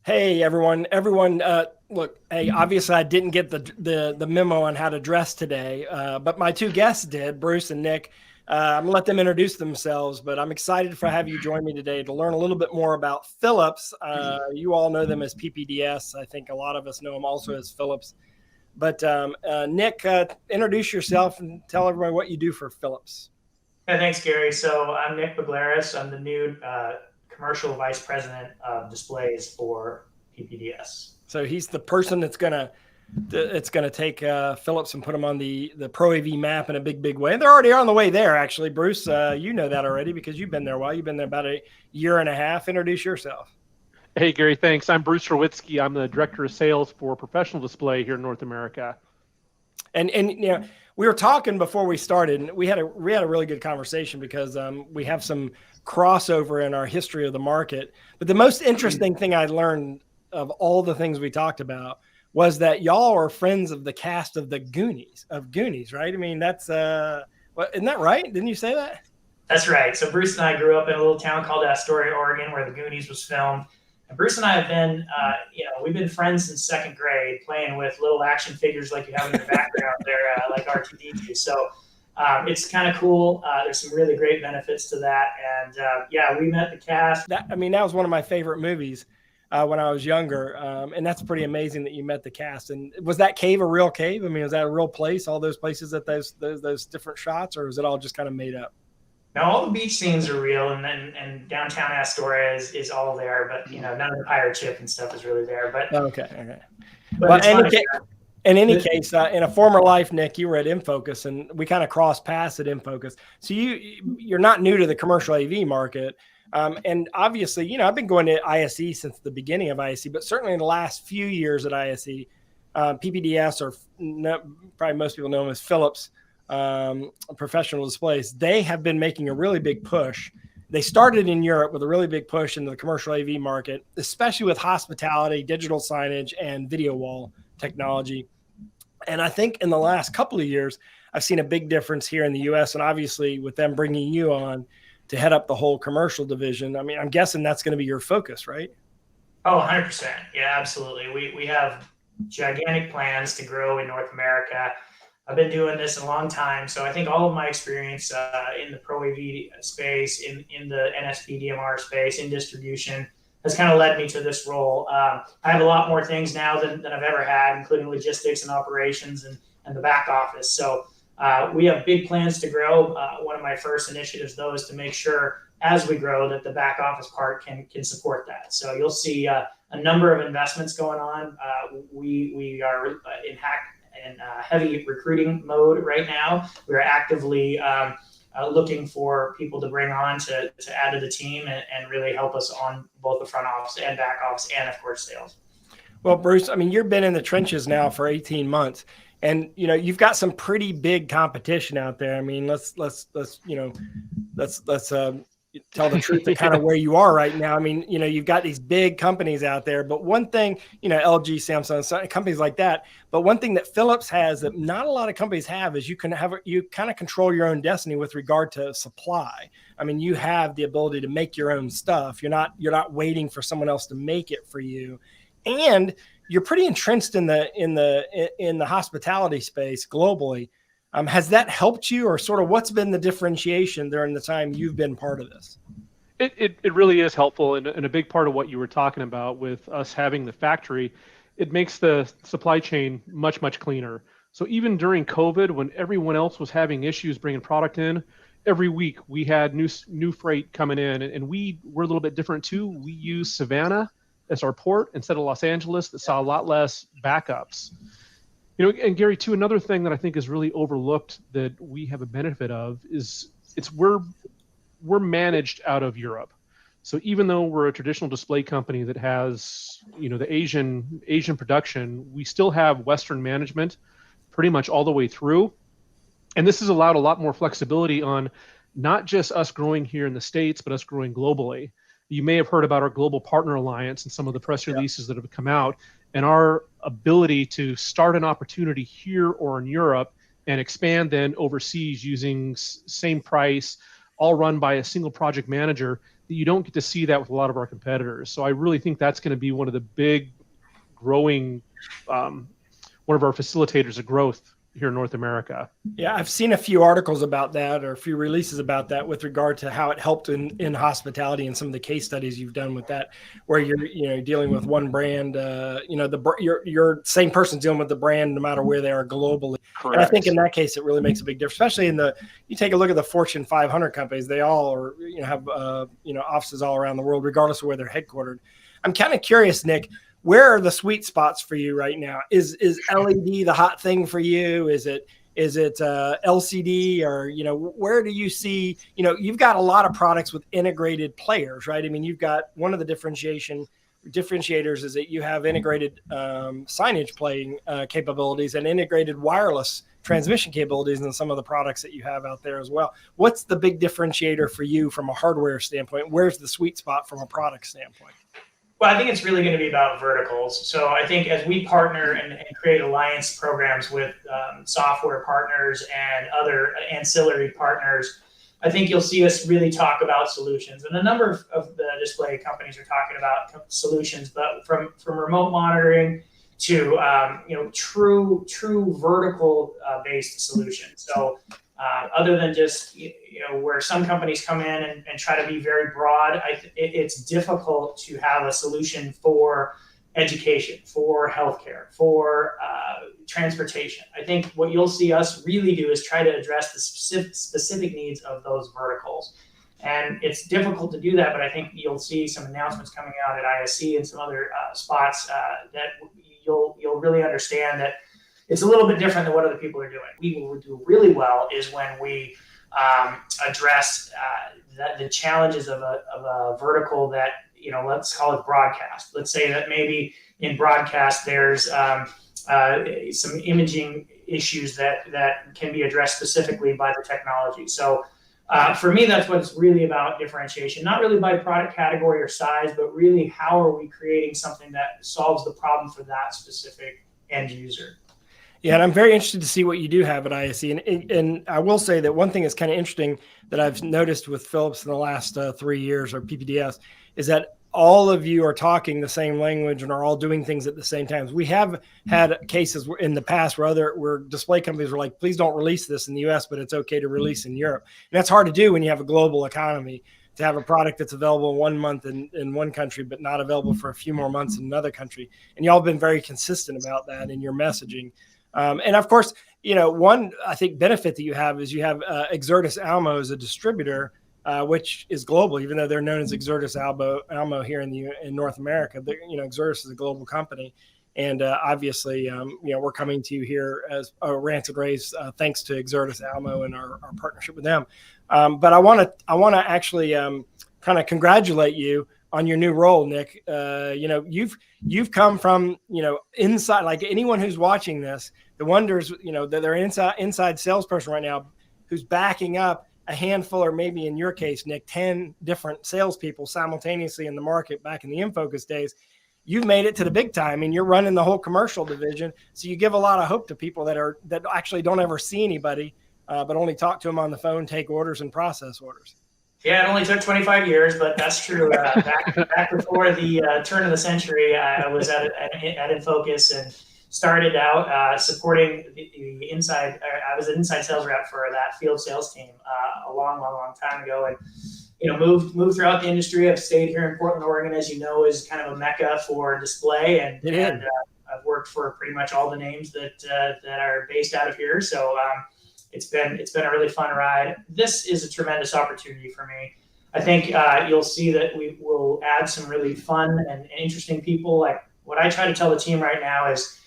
Hey everyone, look, hey, obviously I didn't get the memo on how to dress today, but my two guests did, Bruce and Nick. I'm gonna let them introduce themselves, but I'm excited for have you join me today to learn a little bit more about Philips. You all know them as PPDS. I think a lot of us know them also as Philips. But Nick, introduce yourself and tell everybody what you do for Philips. Yeah, thanks, Gary. So I'm Nick Baglaris. I'm the new commercial vice president of displays for PPDS. So he's the person that's gonna it's going to take Phillips and put them on the rAVe map in a big way. And they're already on the way there, actually. Bruce, you know that already because you've been there a while. You've been there about a year and a half. Introduce yourself. Hey, Gary, thanks. I'm Bruce Rawitsky. I'm the director of sales for professional display here in North America. And you know, we were talking before we started, and we had a really good conversation because we have some crossover in our history of the market. But the most interesting thing I learned of all the things we talked about was that y'all are friends of the cast of the Goonies, right? I mean, that's isn't that right? Didn't you say that? That's right. So Bruce and I grew up in a little town called Astoria, Oregon, where the Goonies was filmed. And Bruce and I have been, we've been friends since second grade, playing with little action figures like you have in your background there, like R2D2. So it's kind of cool. There's some really great benefits to that. And we met the cast. That was one of my favorite movies when I was younger. And that's pretty amazing that you met the cast. And was that cave a real cave? I mean, is that a real place, all those places that those different shots, or is it all just kind of made up? Now, all the beach scenes are real, and downtown Astoria is all there, but none of the pirate ship and stuff is really there. But okay. But well, in any case, in a former life, Nick, you were at Infocus, and we kind of crossed paths at Infocus. So you're not new to the commercial AV market. And obviously, I've been going to ISE since the beginning of ISE, but certainly in the last few years at ISE, PPDS, or probably most people know them as Philips, professional displays, they have been making a really big push. They started in Europe with a really big push into the commercial AV market, especially with hospitality, digital signage, and video wall technology. And I think in the last couple of years, I've seen a big difference here in the US, and obviously with them bringing you on to head up the whole commercial division. I mean, I'm guessing that's going to be your focus, right? Oh, 100%. Yeah, absolutely. We have gigantic plans to grow in North America. I've been doing this a long time, so I think all of my experience in the rAVe space, in the NSP DMR space, in distribution, has kind of led me to this role. I have a lot more things now than I've ever had, including logistics and operations and the back office. So we have big plans to grow. One of my first initiatives, though, is to make sure as we grow that the back office part can support that. So you'll see a number of investments going on. We are in heavy recruiting mode right now. We're actively looking for people to bring on to add to the team and really help us on both the front office and back office, and of course sales. Well, Bruce, I mean, you've been in the trenches now for 18 months, and you've got some pretty big competition out there. I mean, let's tell the truth of kind of where you are right now. I mean, you've got these big companies out there, but one thing, LG, Samsung, companies like that. But one thing that Philips has that not a lot of companies have is you kind of control your own destiny with regard to supply. I mean, you have the ability to make your own stuff. You're not waiting for someone else to make it for you. And you're pretty entrenched in the hospitality space globally. Has that helped you, or sort of what's been the differentiation during the time you've been part of this? It really is helpful, and a big part of what you were talking about with us having the factory, it makes the supply chain much cleaner. So even during COVID, when everyone else was having issues bringing product in, every week we had new freight coming in, and we're a little bit different too. We use Savannah as our port instead of Los Angeles, that saw a lot less backups. And Gary, too, another thing that I think is really overlooked that we have a benefit of is we're managed out of Europe. So even though we're a traditional display company that has, the Asian production, we still have Western management pretty much all the way through. And this has allowed a lot more flexibility on not just us growing here in the States, but us growing globally. You may have heard about our Global Partner Alliance and some of the press releases that have come out, and our ability to start an opportunity here or in Europe and expand then overseas using same price, all run by a single project manager. You don't get to see that with a lot of our competitors. So I really think that's going to be one of the big growing, one of our facilitators of growth here in North America. Yeah, I've seen a few articles about that, or a few releases about that, with regard to how it helped in hospitality, and some of the case studies you've done with that, where you're dealing with one brand, your same person's dealing with the brand no matter where they are globally. Correct. And I think in that case it really makes a big difference, especially you take a look at the Fortune 500 companies. They all are have offices all around the world, regardless of where they're headquartered. I'm kind of curious, Nick, where are the sweet spots for you right now? Is LED the hot thing for you? Is it LCD, or where do you see, you've got a lot of products with integrated players, right? I mean, you've got one of the differentiators is that you have integrated signage playing capabilities and integrated wireless transmission capabilities in some of the products that you have out there as well. What's the big differentiator for you from a hardware standpoint? Where's the sweet spot from a product standpoint? Well, I think it's really going to be about verticals. So I think as we partner and create alliance programs with software partners and other ancillary partners, I think you'll see us really talk about solutions. And a number of the display companies are talking about solutions, but from remote monitoring to true vertical based solutions. So other than just where some companies come in and try to be very broad, it's difficult to have a solution for education, for healthcare, for transportation. I think what you'll see us really do is try to address the specific needs of those verticals. And it's difficult to do that, but I think you'll see some announcements coming out at ISC and some other spots that you'll really understand that it's a little bit different than what other people are doing. We will do really well is when we address the challenges of a vertical that, let's call it broadcast. Let's say that maybe in broadcast there's some imaging issues that can be addressed specifically by the technology. So for me, that's what it's really about, differentiation, not really by product category or size, but really how are we creating something that solves the problem for that specific end user. Yeah, and I'm very interested to see what you do have at ISC. And I will say that one thing that's kind of interesting that I've noticed with Philips in the last 3 years, or PPDS, is that all of you are talking the same language and are all doing things at the same time. We have had cases in the past where display companies were like, please don't release this in the US, but it's okay to release in Europe. And that's hard to do when you have a global economy, to have a product that's available 1 month in one country, but not available for a few more months in another country. And y'all have been very consistent about that in your messaging. And of course, one, I think, benefit that you have is you have Exertis Almo as a distributor, which is global, even though they're known as Exertis Almo here in North America. Exertis is a global company. And obviously, we're coming to you here as Rancid Rays, thanks to Exertis Almo and our partnership with them. But I want to actually kind of congratulate you on your new role, Nick. You've come from, inside, like anyone who's watching this, that wonders, that they're inside salesperson right now who's backing up a handful, or maybe in your case, Nick, 10 different salespeople simultaneously in the market back in the InFocus days. You've made it to the big time, and you're running the whole commercial division. So you give a lot of hope to people that actually don't ever see anybody, but only talk to them on the phone, take orders, and process orders. Yeah, it only took 25 years, but that's true. Back before the turn of the century, I was at InFocus and started out supporting the inside. I was an inside sales rep for that field sales team a long time ago, and moved throughout the industry. I've stayed here in Portland, Oregon, as you know, is kind of a mecca for display, and I've worked for pretty much all the names that are based out of here. So. It's been a really fun ride. This is a tremendous opportunity for me. I think you'll see that we will add some really fun and interesting people. Like, what I try to tell the team right now is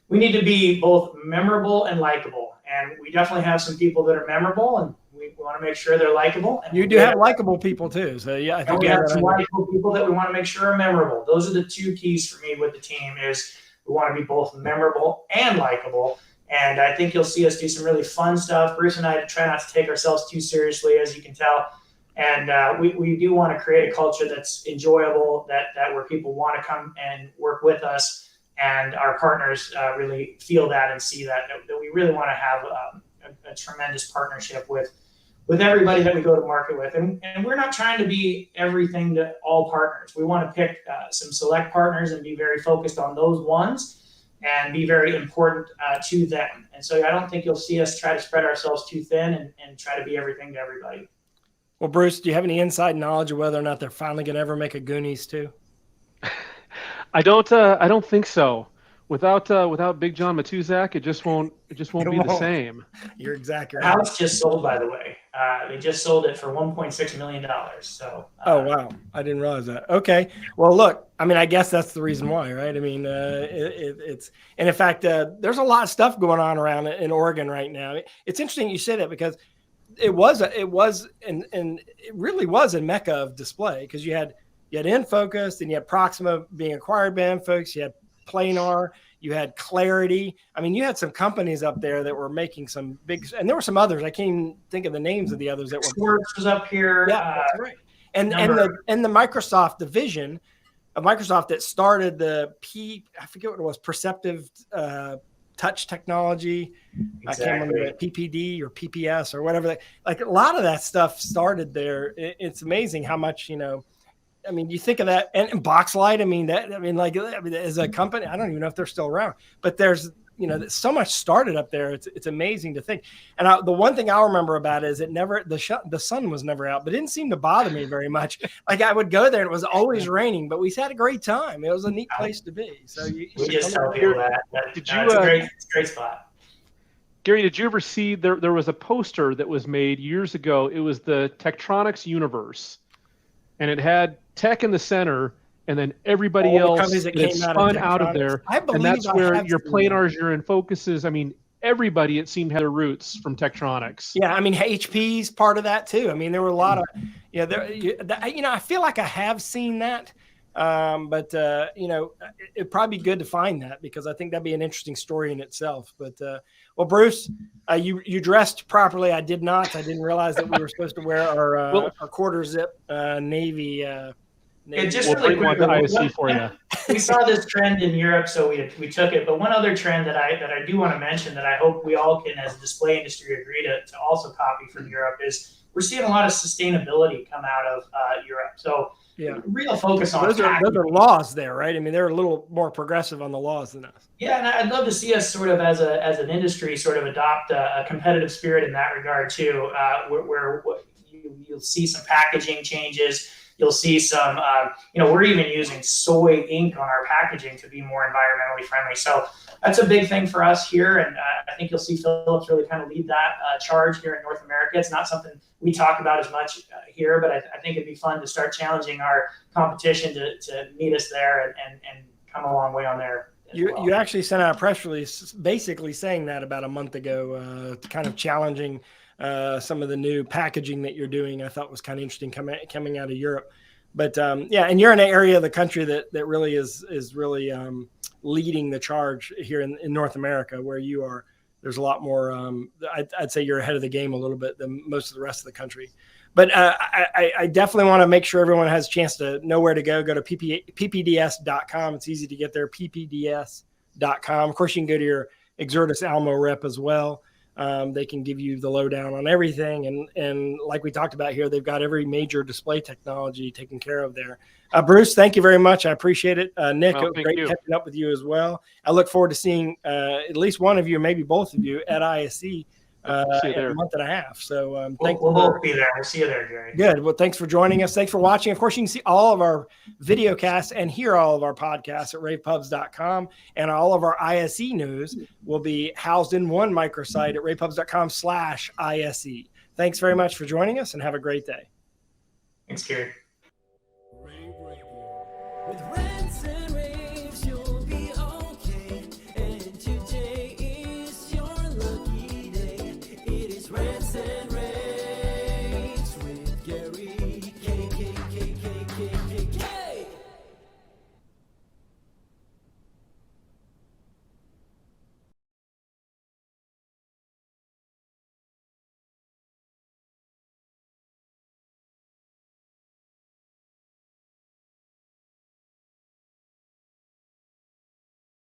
we need to be both memorable and likable. And we definitely have some people that are memorable, and we want to make sure they're likable. And you do have likable people too. So yeah, I think we have some likable people that we want to make sure are memorable. Those are the two keys for me with the team. Is we want to be both memorable and likable. And I think you'll see us do some really fun stuff. Bruce and I try not to take ourselves too seriously, as you can tell. And we do want to create a culture that's enjoyable, that where people want to come and work with us, and our partners really feel that and see that we really want to have a tremendous partnership with with everybody that we go to market with. And we're not trying to be everything to all partners. We want to pick some select partners and be very focused on those ones and be very important to them. And so I don't think you'll see us try to spread ourselves too thin and try to be everything to everybody. Well, Bruce, do you have any inside knowledge of whether or not they're finally going to ever make a Goonies 2? I don't think so. Without Big John Matuzak, it just won't be the same. You're exactly right. The house just sold, by the way. They just sold it for $1.6 million. So. Oh wow, I didn't realize that. Okay, well look, I mean, I guess that's the reason why, right? I mean, it's and in fact, there's a lot of stuff going on around in Oregon right now. It's interesting you say that because it was and it really was a mecca of display because you had InFocus, and you had Proxima being acquired by InFocus, you had Planar, you had Clarity. I mean, you had some companies up there that were making some big, and there were some others. I can't even think of the names of the others that were. Swartz was up here. Yeah, that's right. And the Microsoft division of Microsoft that started the I forget what it was, perceptive touch technology. Exactly. I can't remember that, PPD or PPS or whatever. Like a lot of that stuff started there. It's amazing how much, I mean, you think of that, and Boxlight. I mean, as a company, I don't even know if they're still around, but there's, so much started up there. It's amazing to think. And the one thing I'll remember about it is the sun was never out, but it didn't seem to bother me very much. Like I would go there and it was always raining, but we had a great time. It was a neat place to be. So we just tell people that. It's a great spot. Gary, did you ever see there was a poster that was made years ago? It was the Tektronix universe, and it had tech in the center, and then everybody else that spun out of there. And that's where your Planars, your InFocuses, I mean, everybody, it seemed, had their roots from Tektronix. Yeah, I mean, HP's part of that too. I mean, there were a lot of, I feel like I have seen that, but it'd probably be good to find that because I think that'd be an interesting story in itself. But well, Bruce, you dressed properly. I did not. I didn't realize that we were supposed to wear our quarter zip navy. Just really quick, ISC for you. We saw this trend in Europe, so we took it. But one other trend that I do want to mention that I hope we all can, as a display industry, agree to also copy from Europe is we're seeing a lot of sustainability come out of Europe. So real focus on those are laws there, right? I mean, they're a little more progressive on the laws than us. Yeah, and I'd love to see us sort of as an industry sort of adopt a competitive spirit in that regard too, where you'll see some packaging changes. You'll see some, we're even using soy ink on our packaging to be more environmentally friendly. So that's a big thing for us here. And I think you'll see Philips really kind of lead that charge here in North America. It's not something we talk about as much here, but I think it'd be fun to start challenging our competition to meet us there and come a long way on there. You actually sent out a press release basically saying that about a month ago, kind of challenging some of the new packaging that you're doing. I thought was kind of interesting coming out of Europe. But and you're in an area of the country that really is really leading the charge here in North America, where you are. There's a lot more. I'd say you're ahead of the game a little bit than most of the rest of the country. But I definitely want to make sure everyone has a chance to know where to go. Go to ppds.com. It's easy to get there, ppds.com. Of course, you can go to your Exertis Almo rep as well. They can give you the lowdown on everything. And like we talked about here, they've got every major display technology taken care of there. Bruce, thank you very much. I appreciate it. Nick, it was great catching up with you as well. I look forward to seeing at least one of you, maybe both of you, at ISE in a month and a half. So we'll both be there. We'll see you there, Gary. Good. Well, thanks for joining us. Thanks for watching. Of course, you can see all of our video casts and hear all of our podcasts at ravepubs.com. And all of our ISE news will be housed in one microsite at ravepubs.com/ISE. Thanks very much for joining us and have a great day. Thanks, Gary. With